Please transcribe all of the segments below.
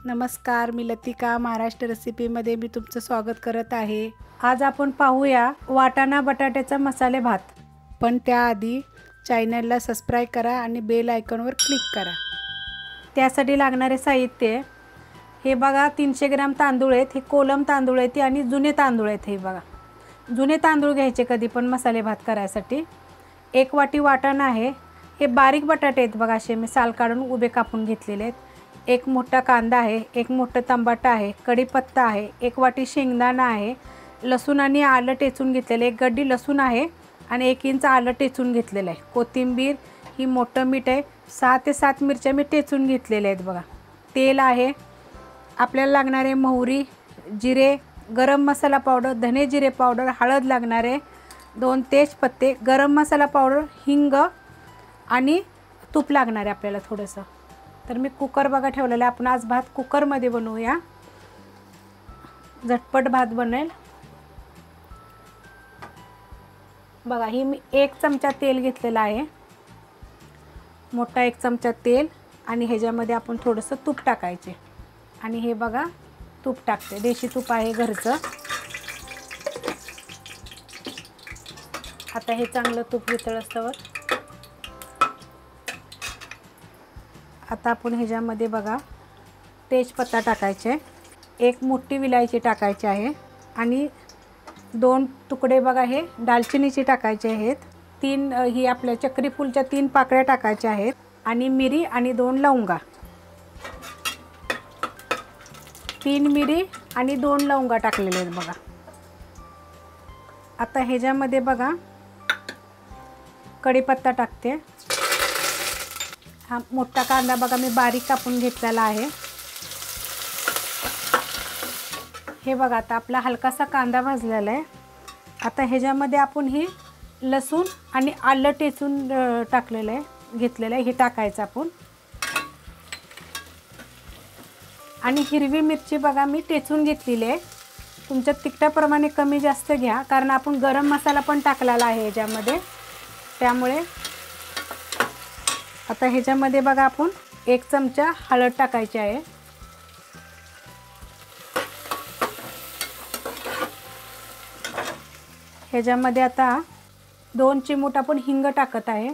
नमस्कार, मी लतिका महाराष्ट्र रेसिपीमध्ये मी तुमचं स्वागत करत आहे। आज आपण पाहूया वाटाणा बटाट्याचा मसाले भात। पण त्याआधी चॅनलला सबस्क्राइब करा आणि बेल आयकॉनवर क्लिक करा। त्यासाठी लागणारे साहित्य हे बघा, 300 ग्रॅम तांदूळ आहेत। हे कोलम तांदूळ आहेत आणि जुने तांदूळ आहेत। हे बघा, जुने तांदूळ घ्यायचे कधी पण मसाले भात करायसाठी। 1 वाटी वाटाणा आहे। हे बारीक बटाटे आहेत बघा, असे मी साल काढून उभे कापून घेतलेले आहेत। 1 मोठा कांदा आहे, 1 मोठा टमाटा आहे, कढीपत्ता आहे, 1 वाटी शेंगदाणा आहे, लसूण आणि आलं टेचून घेतलेलं, 1 गड्डी लसूण आहे आणि 1 इंच आलं टेचून घेतलेलं आहे। कोथिंबीर ही मोठं मीठ आहे, 6 ते 7 मिरच्या मी टेचून घेतलेल्या आहेत बघा। तेल आहे, आपल्याला लागणारे मोहरी, जिरे, गरम मसाला पावडर, धने जिरे पावडर, हळद लागणारे, 2 तेजपत्ते, गरम मसाला पावडर, हिंग आणि तूप लागणार आहे आपल्याला थोडंसं। तर मी कुकर बघा ठेवलेला आहे। आपण आज भात कुकरमध्ये बनवूया, झटपट भात बनेल बघा। ही मी 1 चमचा तेल घेतलेला आहे, मोठा 1 चमचा तेल, आणि ह्याच्यामध्ये आपण थोडंसं तूप टाकायचे। आणि हे बघा, तूप टाकते, देशी तूप आहे घरचं। आता हे चांगलं तूप वितळस्तवर आता आपण ह्याच्यामध्ये बघा तेजपत्ता टाकायचे, 1 मोठी विलायची टाकायची आहे, आणि 2 तुकडे बघा हे दालचिनीचे टाकायचे आहेत। 3 ही आपल्या चक्री फूलच्या 3 पाकळ्या टाकायच्या आहेत, आणि मिरी आणि 2 लवंगा, 3 मिरी आणि 2 लवंगा टाकलेले आहेत बघा। आता ह्याच्यामध्ये बघा कढीपत्ता टाकते। हा मोठा कांदा बघा मी बारीक कापून घेतलेला आहे। हे बघा, आता आपला हलकासा कांदा भाजलेला आहे। आता ह्याच्यामध्ये आपण ही लसूण आणि आलं टेचून टाकलेलं आहे, घेतलेलं आहे, हे टाकायचं आपण। आणि हिरवी मिरची बघा मी टेचून घेतलेली आहे। तुमच्या तिखटाप्रमाणे कमी जास्त घ्या, कारण आपण गरम मसाला पण टाकलेला आहे ह्याच्यामध्ये, त्यामुळे। आता ह्याच्यामध्ये बघा आपण 1 चमचा हळद टाकायची आहे, ह्याच्यामध्ये आता 2 चिमूट आपण हिंग टाकत आहे।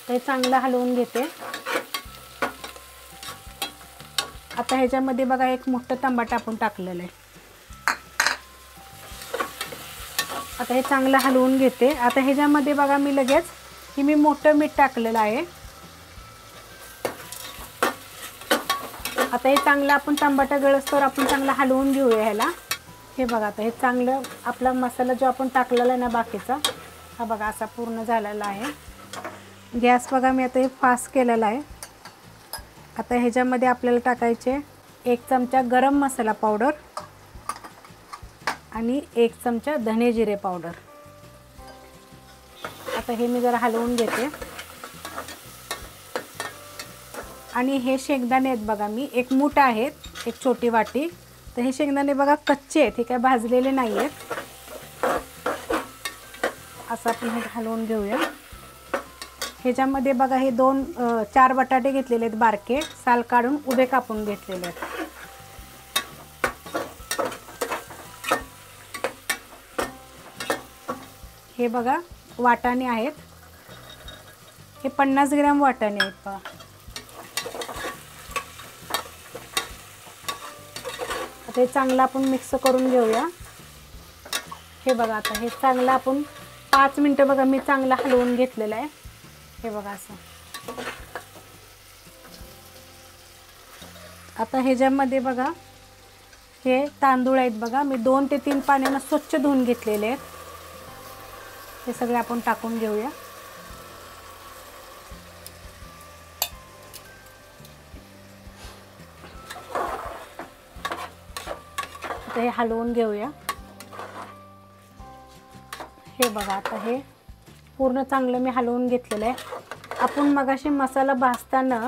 हे चांगलं हलवून घेते। आता ह्याच्यामध्ये बघा 1 मोठं टमाटा आपण टाकलेलं आहे। आता हे चांगलं हलवून घेते। आता ह्याच्यामध्ये बघा मी लगेच ही मी मोठं मीठ टाकलेलं आहे। आता हे चांगलं आपण टमाटा गळसतोवर आपण चांगलं हलवून घेऊया ह्याला। हे बघा, आता हे चांगलं आपला मसाला जो आपण टाकलेला आहे ना बाकीचा, हा बघा असा पूर्ण झालेला आहे। गॅस बघा मी आता हे फास्ट केलेला आहे। आता ह्याच्यामध्ये आपल्याला टाकायचे 1 चमचा गरम मसाला पावडर आणि 1 चमचा धने जिरे पावडर। आता हे मी जरा हलवून घेते। आणि हे शेंगदाणे आहेत बघा, मी 1 मूठ आहेत, 1 छोटी वाटी। तर हे शेंगदाणे बघा कच्चे आहेत, हे काय भाजलेले नाही आहेत। असं आपण हे हलवून घेऊया। ह्याच्यामध्ये बघा हे 4 बटाटे घेतलेले आहेत, बारके साल काढून उभे कापून घेतलेले आहेत। हे बघा वाटाणे आहेत, हे 50 ग्रॅम वाटाणे आहेत पहा। आता हे चांगलं आपण मिक्स करून घेऊया। हे बघा, आता हे चांगलं आपण 5 मिनिटं बघा मी चांगलं हलवून घेतलेलं आहे। हे बघा असं। आता ह्याच्यामध्ये बघा हे तांदूळ आहेत बघा, मी 2 ते 3 पाण्यानं स्वच्छ धुवून घेतलेले आहेत। हे सगळे आपण टाकून घेऊया। आता हे हलवून घेऊया। हे बघा, आता हे पूर्ण चांगलं मी हलवून घेतलेलं आहे। आपण मगाशी मसाला भाजताना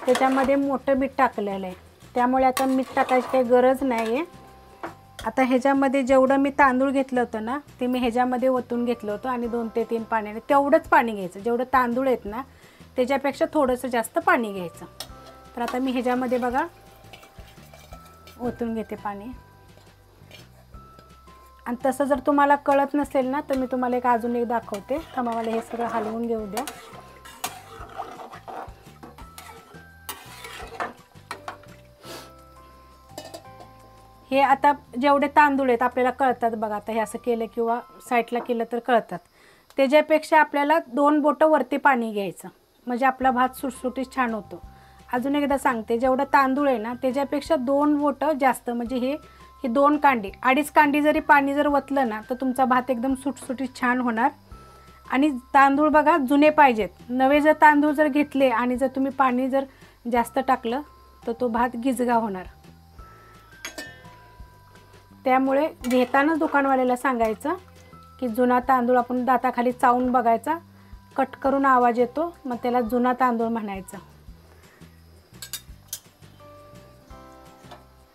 त्याच्यामध्ये मोठं मीठ टाकलेलं आहे, त्यामुळे आता मीठ टाकायची काही गरज नाही आहे। आता ह्याच्यामध्ये जेवढं मी तांदूळ घेतलं होतं ना, ते मी ह्याच्यामध्ये ओतून घेतलं होतं, आणि 2 ते 3 पाण्याने तेवढंच पाणी घ्यायचं। जेवढं तांदूळ आहेत ना त्याच्यापेक्षा थोडंसं जास्त पाणी घ्यायचं। तर आता मी ह्याच्यामध्ये बघा ओतून घेते पाणी. आणि तसं जर तुम्हाला कळत नसेल ना तर मी तुम्हाला अजून एक दाखवते. थांबा, मला हे सगळं हलवून घेऊ द्या. हे आता जेवढे तांदूळ आहेत आपल्याला कळतात बघा. आता हे असं केलं किंवा साईडला केलं तर कळतात. त्याच्यापेक्षा आपल्याला 2 बोटं वरती पाणी घ्यायचं, म्हणजे आपला भात सुटसुटीत छान होतो. अजून एकदा सांगते, जेवढं तांदूळ आहे ना त्याच्यापेक्षा 2 बोटं जास्त, म्हणजे हे 2 कांडी 2.5 कांडी जरी पाणी जर वतलं ना तर तुमचा भात एकदम सुटसुटीत छान होणार. आणि तांदूळ बघा जुने पाहिजेत. नवे जर तांदूळ जर घेतले आणि जर तुम्ही पाणी जर जास्त टाकलं तर तो भात गिजगा होणार. त्यामुळे घेतानाच दुकानवाल्याला सांगायचं की जुना तांदूळ आपण दाताखाली चावून बघायचा, कट करून आवाज येतो, मग त्याला जुना तांदूळ म्हणायचा.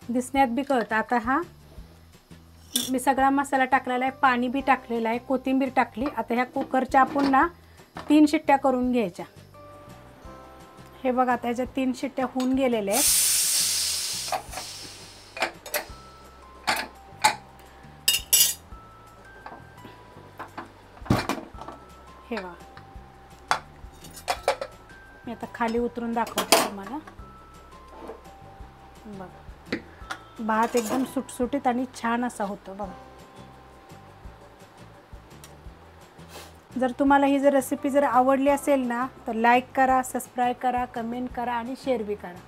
दिसण्यात बी कळतं. आता हा मी सगळा मसाला टाकलेला आहे, पाणी बी टाकलेलं आहे, कोथिंबीर टाकली. आता ह्या कुकरच्या आपण ना 3 शिट्ट्या करून घ्यायच्या. हे बघा आता ह्याच्या 3 शिट्ट्या होऊन गेलेल्या आहेत. हे बघा, मी आता खाली उतरून दाखवते तुम्हाला. बघा भात एकदम सुटसुटीत आणि छान असा होतो बघा. जर तुम्हाला ही जर रेसिपी जर आवडली असेल ना तर लाईक करा, सबस्क्राईब करा, कमेंट करा आणि शेअर बी करा.